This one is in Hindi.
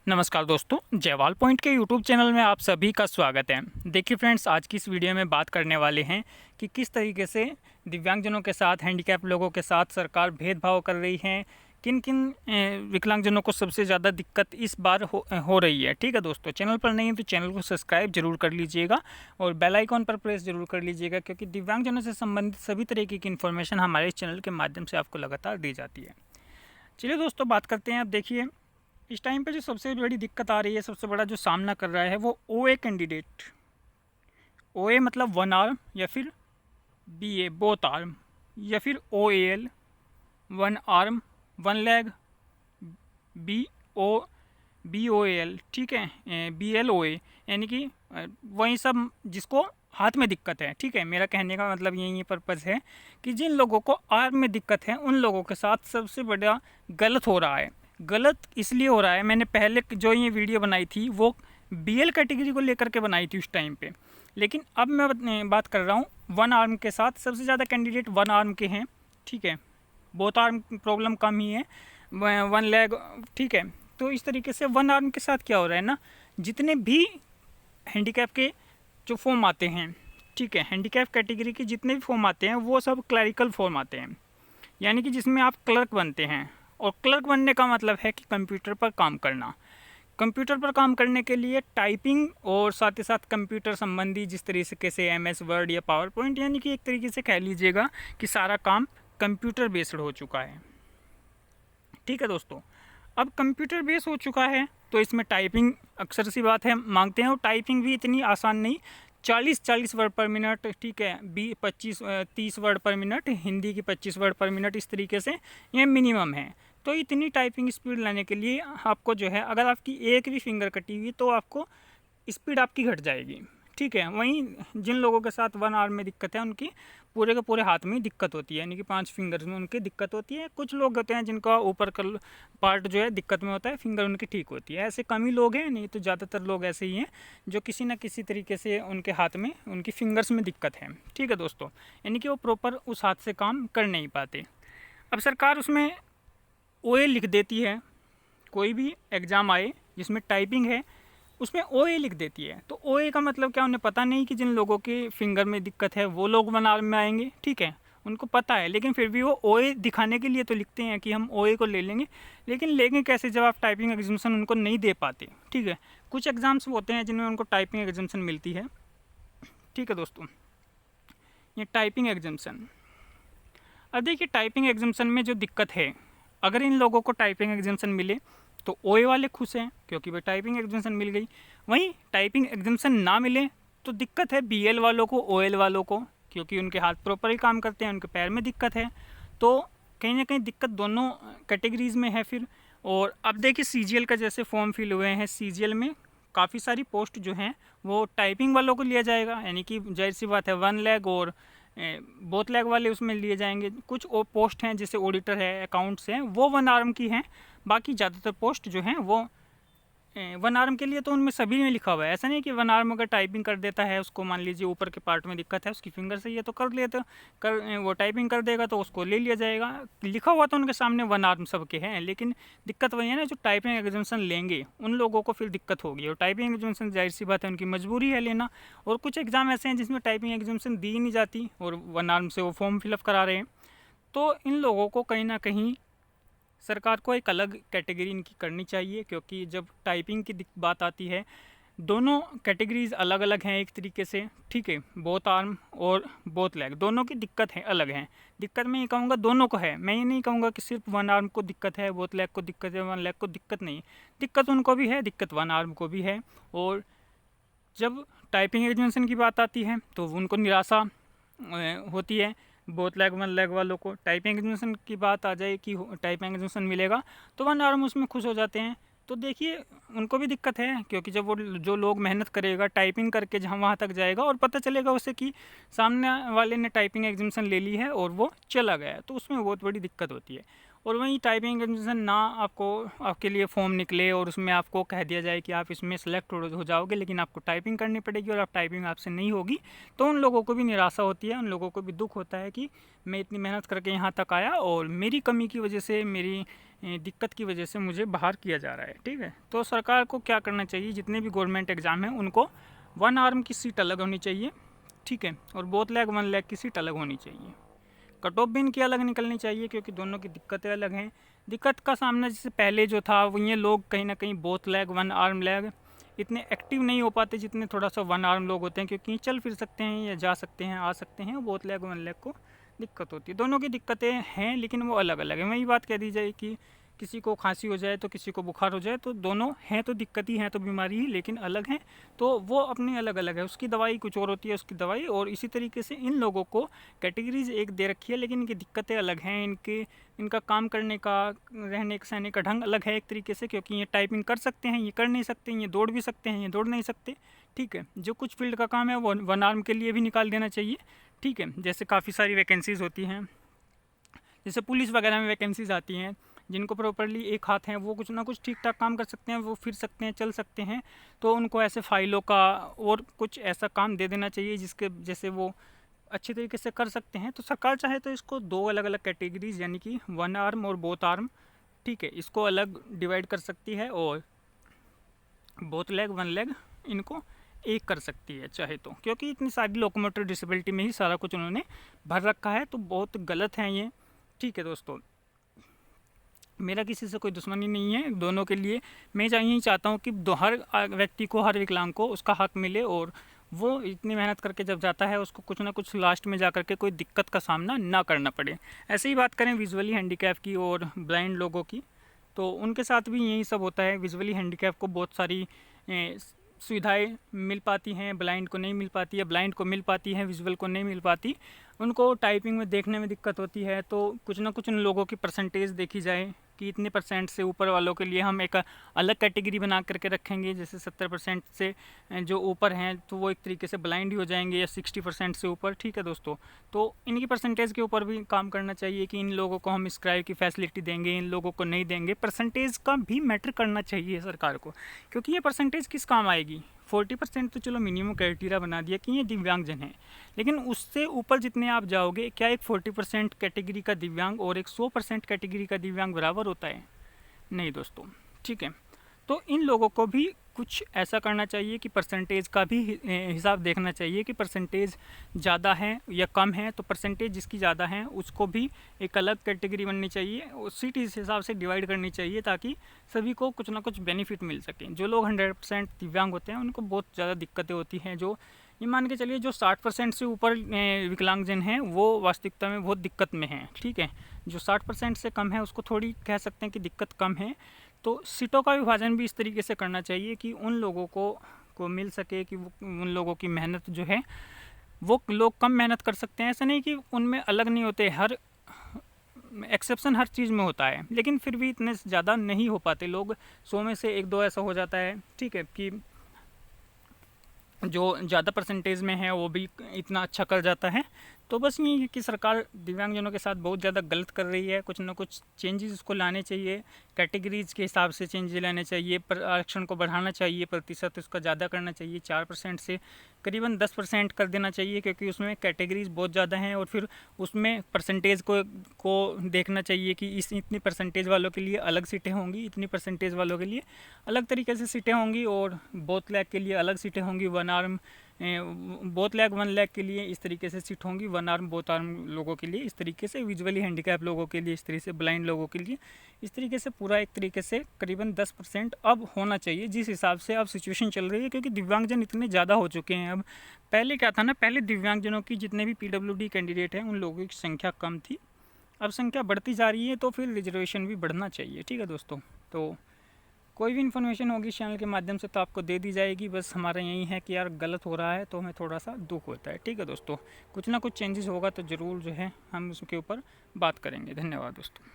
नमस्कार दोस्तों, जयवाल पॉइंट के यूट्यूब चैनल में आप सभी का स्वागत है। देखिए फ्रेंड्स, आज की इस वीडियो में बात करने वाले हैं कि किस तरीके से दिव्यांगजनों के साथ, हैंडीकैप लोगों के साथ सरकार भेदभाव कर रही है, किन किन विकलांगजनों को सबसे ज़्यादा दिक्कत इस बार हो रही है। ठीक है दोस्तों, चैनल पर नहीं है तो चैनल को सब्सक्राइब जरूर कर लीजिएगा और बेल आइकॉन पर प्रेस जरूर कर लीजिएगा, क्योंकि दिव्यांगजनों से संबंधित सभी तरीके की इन्फॉर्मेशन हमारे इस चैनल के माध्यम से आपको लगातार दी जाती है। चलिए दोस्तों, बात करते हैं। अब देखिए, इस टाइम पे जो सबसे बड़ी दिक्कत आ रही है, सबसे बड़ा जो सामना कर रहा है वो ओए कैंडिडेट। ओए मतलब वन आर्म, या फिर बीए बोथ आर्म, या फिर OL one arm one leg, B O BOAL, ठीक है, BLOA, यानी कि वही सब जिसको हाथ में दिक्कत है। ठीक है, मेरा कहने का मतलब यही पर्पज़ है कि जिन लोगों को आर्म में दिक्कत है उन लोगों के साथ सबसे बड़ा गलत हो रहा है। गलत इसलिए हो रहा है, मैंने पहले जो ये वीडियो बनाई थी वो BL कैटेगरी को लेकर के बनाई थी उस टाइम पे, लेकिन अब मैं बात कर रहा हूँ वन आर्म के साथ। सबसे ज़्यादा कैंडिडेट वन आर्म के हैं। ठीक है, बोथ आर्म प्रॉब्लम कम ही है, वन लेग। ठीक है, तो इस तरीके से वन आर्म के साथ क्या हो रहा है ना, जितने भी हैंडीकैप के जो फॉर्म आते हैं, ठीक है, हैंडीकैप कैटेगरी के जितने भी फॉर्म आते हैं वो सब क्लरिकल फॉर्म आते हैं, यानी कि जिसमें आप क्लर्क बनते हैं। और क्लर्क बनने का मतलब है कि कंप्यूटर पर काम करना। कंप्यूटर पर काम करने के लिए टाइपिंग और साथ ही साथ कंप्यूटर संबंधी जिस तरीके से MS वर्ड या पावर पॉइंट, यानी कि एक तरीके से कह लीजिएगा कि सारा काम कंप्यूटर बेस्ड हो चुका है। ठीक है दोस्तों, अब कंप्यूटर बेस हो चुका है तो इसमें टाइपिंग अक्सर सी बात है मांगते हैं, और टाइपिंग भी इतनी आसान नहीं, 40 वर्ड पर मिनट। ठीक है, 30 वर्ड पर मिनट, हिंदी की 25 वर्ड पर मिनट, इस तरीके से ये मिनिमम है। तो इतनी टाइपिंग स्पीड लाने के लिए आपको जो है, अगर आपकी एक भी फिंगर कटी हुई तो आपको स्पीड आपकी घट जाएगी। ठीक है, वहीं जिन लोगों के साथ वन आर्म में दिक्कत है उनकी पूरे के पूरे हाथ में ही दिक्कत होती है, यानी कि 5 फिंगर्स में उनकी दिक्कत होती है। कुछ लोग होते हैं जिनका ऊपर का पार्ट जो है दिक्कत में होता है, फिंगर उनकी ठीक होती है। ऐसे कम ही लोग हैं, नहीं तो ज़्यादातर लोग ऐसे ही हैं जो किसी न किसी तरीके से उनके हाथ में, उनकी फिंगर्स में दिक्कत है। ठीक है दोस्तों, यानी कि वो प्रॉपर उस हाथ से काम कर नहीं पाते। अब सरकार उसमें OA लिख देती है, कोई भी एग्ज़ाम आए जिसमें टाइपिंग है उसमें OA लिख देती है। तो OA का मतलब क्या, उन्हें पता नहीं कि जिन लोगों के फिंगर में दिक्कत है वो लोग वन आर्म में आएंगे। ठीक है, उनको पता है, लेकिन फिर भी वो OA दिखाने के लिए तो लिखते हैं कि हम OA को ले लेंगे, लेकिन लेंगे कैसे जब आप टाइपिंग एग्जामिनेशन उनको नहीं दे पाते। ठीक है, कुछ एग्ज़ाम्स होते हैं जिनमें उनको टाइपिंग एग्जामिनेशन मिलती है। ठीक है दोस्तों, ये टाइपिंग एग्जामिनेशन। अब देखिए, टाइपिंग एग्जामिनेशन में जो दिक्कत है, अगर इन लोगों को टाइपिंग एग्जामिनेशन मिले तो OA वाले खुश हैं क्योंकि भाई टाइपिंग एग्जामिनेशन मिल गई। वहीं टाइपिंग एग्जामिनेशन ना मिले तो दिक्कत है BL वालों को, OL वालों को, क्योंकि उनके हाथ प्रॉपर ही काम करते हैं, उनके पैर में दिक्कत है। तो कहीं ना कहीं दिक्कत दोनों कैटेगरीज में है फिर। और अब देखिए, CGL का जैसे फॉर्म फिल हुए हैं, CGL में काफ़ी सारी पोस्ट जो हैं वो टाइपिंग वालों को लिया जाएगा, यानी कि जाहिर सी बात है वन लेग और बोथ लेग वाले उसमें लिए जाएंगे। कुछ पोस्ट हैं जैसे ऑडिटर है, अकाउंट्स हैं, वो वन आर्म की हैं। बाकी ज़्यादातर पोस्ट जो हैं वो वन आर्म के लिए, तो उनमें सभी में लिखा हुआ है। ऐसा नहीं कि वन आर्म अगर टाइपिंग कर देता है, उसको मान लीजिए ऊपर के पार्ट में दिक्कत है, उसकी फिंगर से ये तो कर लेता, वो टाइपिंग कर देगा तो उसको ले लिया जाएगा। लिखा हुआ तो उनके सामने वन आर्म सबके हैं, लेकिन दिक्कत वही है ना, जो टाइपिंग एग्जामिनेशन लेंगे उन लोगों को फिर दिक्कत होगी। और टाइपिंग एग्जामिनेशन जाहिर सी बात है उनकी मजबूरी है लेना। और कुछ एग्ज़ाम ऐसे हैं जिसमें टाइपिंग एग्जामिनेशन दी ही नहीं जाती और वन आर्म से वो फॉर्म फिलअप करा रहे हैं। तो इन लोगों को कहीं ना कहीं सरकार को एक अलग कैटेगरी इनकी करनी चाहिए, क्योंकि जब टाइपिंग की बात आती है, दोनों कैटेगरीज अलग अलग हैं एक तरीके से। ठीक है, बोथ आर्म और बोथ लेग दोनों की दिक्कत है, अलग हैं। दिक्कत मैं ये कहूँगा दोनों को है, मैं ये नहीं कहूँगा कि सिर्फ वन आर्म को दिक्कत है, बोथ लेग को दिक्कत है, वन लेग को दिक्कत नहीं। दिक्कत उनको भी है, दिक्कत वन आर्म को भी है। और जब टाइपिंग एग्जामिनेशन की बात आती है तो उनको निराशा होती है। बोथ लेग वन लेग वालों को टाइपिंग एग्जामिनेशन की बात आ जाए कि टाइपिंग एग्जामिनेशन मिलेगा तो वन आर्म उसमें खुश हो जाते हैं। तो देखिए, उनको भी दिक्कत है, क्योंकि जब वो जो लोग मेहनत करेगा टाइपिंग करके जहाँ वहाँ तक जाएगा और पता चलेगा उसे कि सामने वाले ने टाइपिंग एग्जामिनेशन ले ली है और वो चला गया, तो उसमें बहुत बड़ी दिक्कत होती है। और वहीं टाइपिंग एग्जामिनेशन ना आपको, आपके लिए फॉर्म निकले और उसमें आपको कह दिया जाए कि आप इसमें सेलेक्ट हो जाओगे, लेकिन आपको टाइपिंग करनी पड़ेगी और आप टाइपिंग आपसे नहीं होगी, तो उन लोगों को भी निराशा होती है, उन लोगों को भी दुख होता है कि मैं इतनी मेहनत करके यहाँ तक आया और मेरी कमी की वजह से, मेरी दिक्कत की वजह से मुझे बाहर किया जा रहा है। ठीक है, तो सरकार को क्या करना चाहिए, जितने भी गवर्नमेंट एग्ज़ाम हैं उनको 1 आर्म की सीट अलग होनी चाहिए। ठीक है, और बोथ लेग 1 लेग की सीट अलग होनी चाहिए। कट ऑफ भी इनकी अलग निकलनी चाहिए, क्योंकि दोनों की दिक्कतें अलग हैं। दिक्कत का सामना जैसे पहले जो था वो ये लोग कहीं ना कहीं बोथ लेग 1 आर्म लेग इतने एक्टिव नहीं हो पाते जितने थोड़ा सा 1 आर्म लोग होते हैं, क्योंकि चल फिर सकते हैं या जा सकते हैं, आ सकते हैं। बोथ लेग 1 लेग को दिक्कत होती है। दोनों की दिक्कतें हैं लेकिन वो अलग अलग है। वही बात कह दी जाए कि किसी को खांसी हो जाए तो किसी को बुखार हो जाए, तो दोनों हैं तो दिक्कत ही हैं, तो बीमारी ही, लेकिन अलग हैं। तो वो अपनी अलग अलग है, उसकी दवाई कुछ और होती है, उसकी दवाई। और इसी तरीके से इन लोगों को कैटेगरीज एक दे रखी है, लेकिन इनकी दिक्कतें अलग हैं। इनका काम करने का, रहने सहने का ढंग अलग है एक तरीके से, क्योंकि ये टाइपिंग कर सकते हैं, ये कर नहीं सकते, ये दौड़ भी सकते हैं, ये दौड़ नहीं सकते। ठीक है, जो कुछ फील्ड का काम है वो 1 आर्म के लिए भी निकाल देना चाहिए। ठीक है, जैसे काफ़ी सारी वैकेंसीज़ होती हैं, जैसे पुलिस वगैरह में वैकेंसीज आती हैं, जिनको प्रॉपरली एक हाथ हैं वो कुछ ना कुछ ठीक ठाक काम कर सकते हैं, वो फिर सकते हैं, चल सकते हैं, तो उनको ऐसे फाइलों का और कुछ ऐसा काम दे देना चाहिए जिसके जैसे वो अच्छी तरीके से कर सकते हैं। तो सरकार चाहे तो इसको 2 अलग अलग कैटेगरीज यानी कि 1 आर्म और बोथ आर्म, ठीक है, इसको अलग डिवाइड कर सकती है, और बोथ लेग 1 लेग इनको एक कर सकती है चाहे तो, क्योंकि इतनी सारी लोकोमोटर डिसेबिलिटी में ही सारा कुछ उन्होंने भर रखा है। तो बहुत गलत है ये। ठीक है दोस्तों, मेरा किसी से कोई दुश्मनी नहीं है, दोनों के लिए मैं यही चाहता हूँ कि हर व्यक्ति को, हर विकलांग को उसका हक मिले, और वो इतनी मेहनत करके जब जाता है उसको कुछ ना कुछ लास्ट में जा करके कोई दिक्कत का सामना ना करना पड़े। ऐसे ही बात करें विजुअली हैंडीकैप की और ब्लाइंड लोगों की, तो उनके साथ भी यही सब होता है। विजुअली हैंडीकैप को बहुत सारी सुविधाएं मिल पाती हैं, ब्लाइंड को नहीं मिल पाती है, ब्लाइंड को मिल पाती है, विजुअल को नहीं मिल पाती। उनको टाइपिंग में देखने में दिक्कत होती है, तो कुछ ना कुछ उन लोगों की परसेंटेज देखी जाए कि इतने % से ऊपर वालों के लिए हम एक अलग कैटेगरी बना करके रखेंगे। जैसे 70% से जो ऊपर हैं तो वो एक तरीके से ब्लाइंड ही हो जाएंगे, या 60% से ऊपर। ठीक है दोस्तों, तो इनकी परसेंटेज के ऊपर भी काम करना चाहिए कि इन लोगों को हम स्क्राइब की फैसिलिटी देंगे, इन लोगों को नहीं देंगे। परसेंटेज का भी मैटर करना चाहिए सरकार को, क्योंकि ये परसेंटेज किस काम आएगी। 40% तो चलो मिनिमम क्राइटेरिया बना दिया कि ये दिव्यांगजन है, लेकिन उससे ऊपर जितने आप जाओगे, क्या एक 40% कैटेगरी का दिव्यांग और एक 100% कैटेगरी का दिव्यांग बराबर होता है? नहीं दोस्तों। ठीक है, तो इन लोगों को भी कुछ ऐसा करना चाहिए कि परसेंटेज का भी हिसाब देखना चाहिए कि परसेंटेज ज़्यादा है या कम है। तो परसेंटेज जिसकी ज़्यादा है उसको भी एक अलग कैटेगरी बननी चाहिए, सीट इस हिसाब से डिवाइड करनी चाहिए, ताकि सभी को कुछ ना कुछ बेनिफिट मिल सके। जो लोग 100% दिव्यांग होते हैं उनको बहुत ज़्यादा दिक्कतें होती हैं। जो ये मान के चलिए जो 60% से ऊपर विकलांगजन हैं वो वास्तविकता में बहुत दिक्कत में हैं। ठीक है, जो 60% से कम है उसको थोड़ी कह सकते हैं कि दिक्कत कम है। तो सीटों का विभाजन भी इस तरीके से करना चाहिए कि उन लोगों को मिल सके, कि उन लोगों की मेहनत जो है वो लोग कम मेहनत कर सकते हैं। ऐसा नहीं कि उनमें अलग नहीं होते, हर एक्सेप्शन हर चीज़ में होता है, लेकिन फिर भी इतने ज़्यादा नहीं हो पाते लोग। 100 में से 1-2 ऐसा हो जाता है। ठीक है, कि जो ज़्यादा परसेंटेज में है वो भी इतना अच्छा कर जाता है। तो बस ये है कि सरकार दिव्यांगजनों के साथ बहुत ज़्यादा गलत कर रही है। कुछ ना कुछ चेंजेस इसको लाने चाहिए, कैटेगरीज के हिसाब से चेंजेस लाने चाहिए, पर आरक्षण को बढ़ाना चाहिए, प्रतिशत उसका ज़्यादा करना चाहिए, 4% से करीबन 10% कर देना चाहिए, क्योंकि उसमें कैटेगरीज बहुत ज़्यादा हैं। और फिर उसमें परसेंटेज को देखना चाहिए कि इतनी परसेंटेज वालों के लिए अलग सीटें होंगी, इतनी परसेंटेज वालों के लिए अलग तरीके से सीटें होंगी, और बोथ लेग के लिए अलग सीटें होंगी। 1 आर्म बोथ लेग 1 लेग के लिए इस तरीके से सीट होंगी, 1 आर्म बोथ आर्म लोगों के लिए इस तरीके से, विजुअली हैंडीकैप लोगों के लिए इस तरीके से, ब्लाइंड लोगों के लिए इस तरीके से, पूरा एक तरीके से करीबन 10% अब होना चाहिए, जिस हिसाब से अब सिचुएशन चल रही है। क्योंकि दिव्यांगजन इतने ज़्यादा हो चुके हैं अब। पहले क्या था ना, पहले दिव्यांगजनों की जितने भी PWD कैंडिडेट हैं उन लोगों की संख्या कम थी, अब संख्या बढ़ती जा रही है, तो फिर रिजर्वेशन भी बढ़ना चाहिए। ठीक है दोस्तों, तो कोई भी इन्फॉर्मेशन होगी इस चैनल के माध्यम से तो आपको दे दी जाएगी। बस हमारा यही है कि यार गलत हो रहा है तो हमें थोड़ा सा दुख होता है। ठीक है दोस्तों, कुछ ना कुछ चेंजेस होगा तो ज़रूर जो है हम उसके ऊपर बात करेंगे। धन्यवाद दोस्तों।